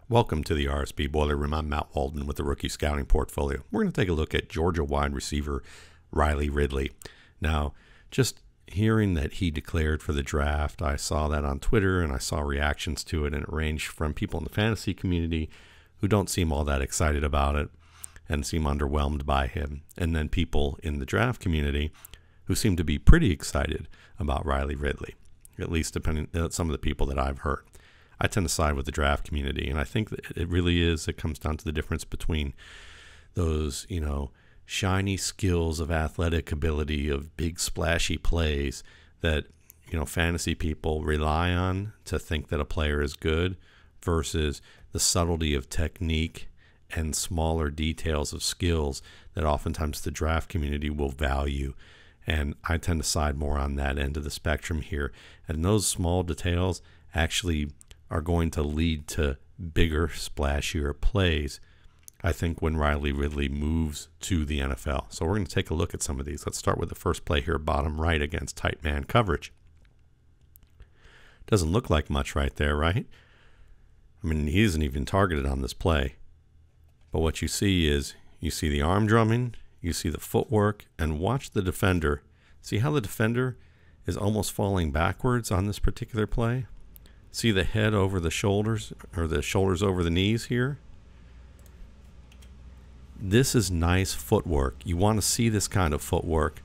Welcome to the RSP Boiler Room. I'm Matt Waldman with the Rookie Scouting Portfolio. We're going to take a look at Georgia wide receiver Riley Ridley. Now, just hearing that he declared for the draft, I saw that on Twitter and I saw reactions to it, and it ranged from people in the fantasy community who don't seem all that excited about it and seem underwhelmed by him, and then people in the draft community who seem to be pretty excited about Riley Ridley, at least depending on some of the people that I've heard. I tend to side with the draft community, and I think that it really is, it comes down to the difference between those, shiny skills of athletic ability, of big splashy plays that, fantasy people rely on to think that a player is good, versus the subtlety of technique and smaller details of skills that oftentimes the draft community will value. And I tend to side more on that end of the spectrum here. And those small details actually are going to lead to bigger, splashier plays, I think, when Riley Ridley moves to the NFL. So we're going to take a look at some of these. Let's start with the first play here, bottom right against tight man coverage. Doesn't look like much right there, right? I mean, he isn't even targeted on this play. But what you see is, you see the arm drumming, you see the footwork, and watch the defender. See how the defender is almost falling backwards on this particular play? See the head over the shoulders, or the shoulders over the knees here? This is nice footwork. You want to see this kind of footwork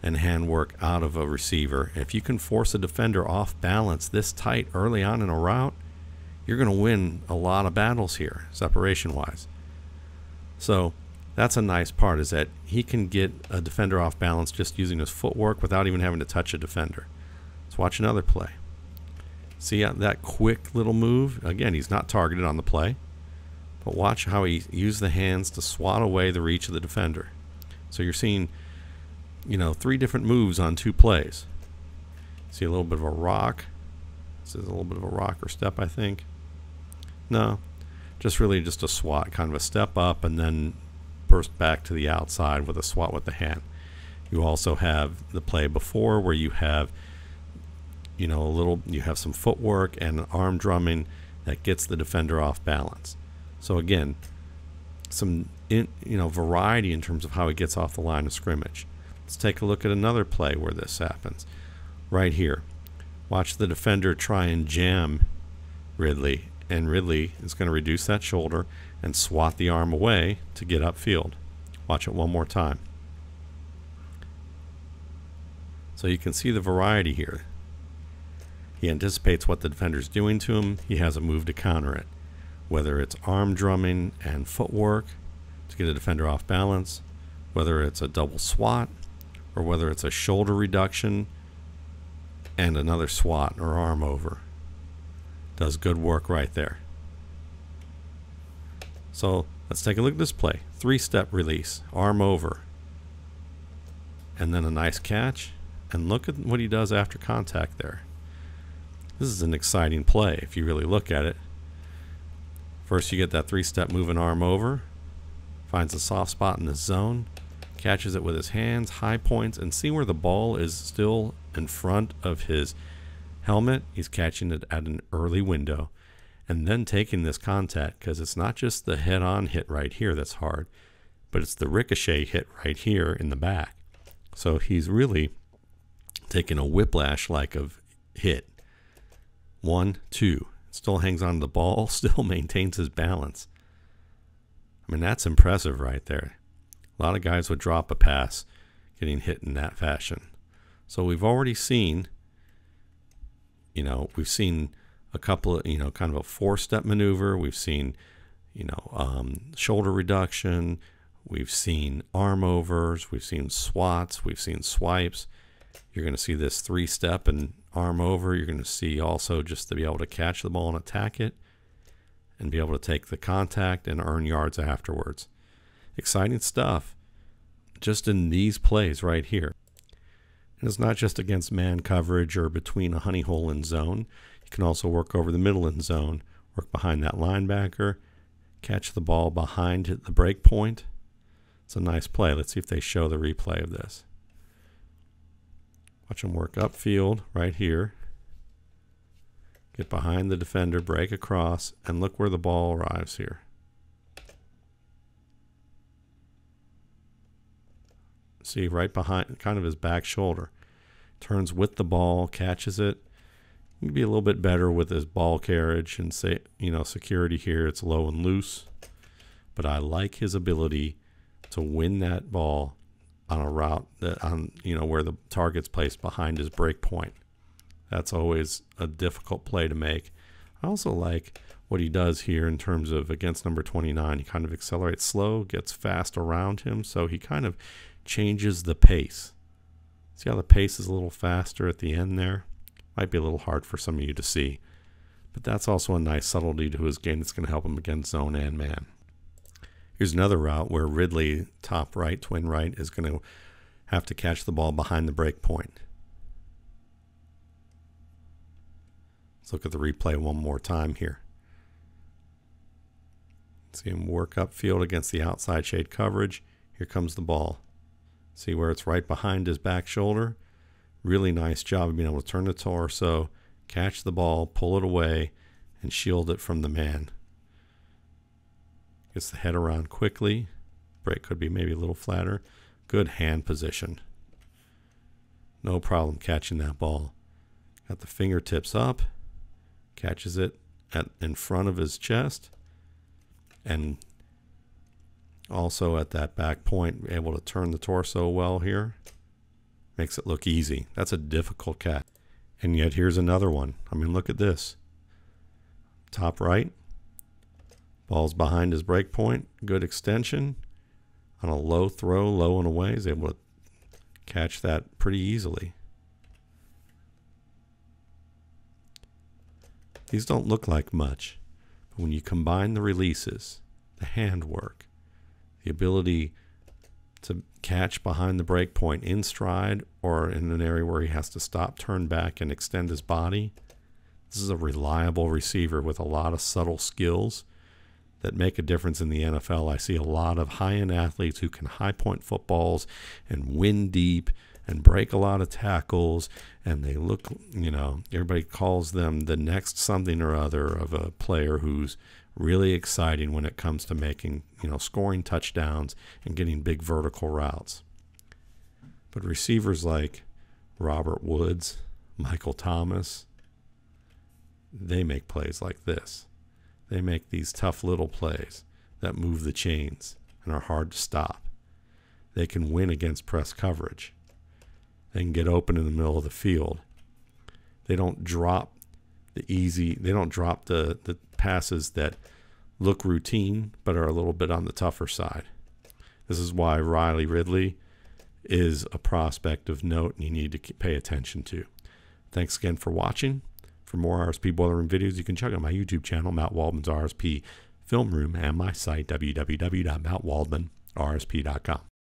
and handwork out of a receiver. If you can force a defender off balance this tight early on in a route, you're going to win a lot of battles here, separation-wise. So that's a nice part, is that he can get a defender off balance just using his footwork without even having to touch a defender. Let's watch another play. See that quick little move? Again, he's not targeted on the play, but watch how he used the hands to swat away the reach of the defender. So you're seeing, 3 different moves on 2 plays. See a little bit of a rock. This is a little bit of a rock or step, I think. No, just really just a swat, kind of a step up and then burst back to the outside with a swat with the hand. You also have the play before where you have you have some footwork and arm drumming that gets the defender off balance. So again, some variety in terms of how he gets off the line of scrimmage. Let's take a look at another play where this happens. Right here. Watch the defender try and jam Ridley, and Ridley is going to reduce that shoulder and swat the arm away to get upfield. Watch it one more time. So you can see the variety here. He anticipates what the defender's doing to him. He has a move to counter it, whether it's arm drumming and footwork to get a defender off balance, whether it's a double swat, or whether it's a shoulder reduction and another swat or arm over. Does good work right there. So let's take a look at this play. 3-step release, arm over, and then a nice catch. And look at what he does after contact there. This is an exciting play if you really look at it. First you get that 3-step move and arm over, finds a soft spot in the zone, catches it with his hands, high points, and see where the ball is still in front of his helmet. He's catching it at an early window and then taking this contact, because it's not just the head-on hit right here that's hard, but it's the ricochet hit right here in the back. So he's really taking a whiplash-like of hit. 1, 2. Still hangs on to the ball, still maintains his balance. I mean, that's impressive right there. A lot of guys would drop a pass getting hit in that fashion. So we've already seen, we've seen a couple of, kind of a 4-step maneuver. We've seen, shoulder reduction. We've seen arm overs. We've seen swats. We've seen swipes. You're going to see this 3-step and arm over. You're going to see also just to be able to catch the ball and attack it and be able to take the contact and earn yards afterwards. Exciting stuff just in these plays right here. And it's not just against man coverage or between a honey hole and zone. You can also work over the middle and zone, work behind that linebacker, catch the ball behind the break point. It's a nice play. Let's see if they show the replay of this. Watch him work upfield right here. Get behind the defender, break across, and look where the ball arrives here. See, right behind, kind of his back shoulder. Turns with the ball, catches it. He can be a little bit better with his ball carriage and say, security here. It's low and loose. But I like his ability to win that ball on a route that where the target's placed behind his break point. That's always a difficult play to make. I also like what he does here in terms of against number 29. He kind of accelerates slow, gets fast around him, so he kind of changes the pace. See how the pace is a little faster at the end there? Might be a little hard for some of you to see, but that's also a nice subtlety to his game that's going to help him against zone and man. Here's another route where Ridley, top right, twin right, is going to have to catch the ball behind the break point. Let's look at the replay one more time here. See him work upfield against the outside shade coverage. Here comes the ball. See where it's right behind his back shoulder? Really nice job of being able to turn the torso, catch the ball, pull it away, and shield it from the man. Gets the head around quickly. Break could be maybe a little flatter. Good hand position. No problem catching that ball. Got the fingertips up. Catches it in front of his chest. And also at that back point, able to turn the torso well here. Makes it look easy. That's a difficult catch. And yet here's another one. I mean, look at this. Top right. Ball's behind his break point. Good extension. On a low throw, low and away, he's able to catch that pretty easily. These don't look like much, but when you combine the releases, the handwork, the ability to catch behind the break point in stride or in an area where he has to stop, turn back, and extend his body, this is a reliable receiver with a lot of subtle skills that make a difference in the NFL. I see a lot of high-end athletes who can high-point footballs and win deep and break a lot of tackles, and they look, everybody calls them the next something or other of a player who's really exciting when it comes to making, scoring touchdowns and getting big vertical routes. But receivers like Robert Woods, Michael Thomas, they make plays like this. They make these tough little plays that move the chains and are hard to stop. They can win against press coverage. They can get open in the middle of the field. They don't drop the passes that look routine but are a little bit on the tougher side. This is why Riley Ridley is a prospect of note and you need to pay attention to. Thanks again for watching. For more RSP Boiler Room videos, you can check out my YouTube channel, Matt Waldman's RSP Film Room, and my site, www.mattwaldmanrsp.com.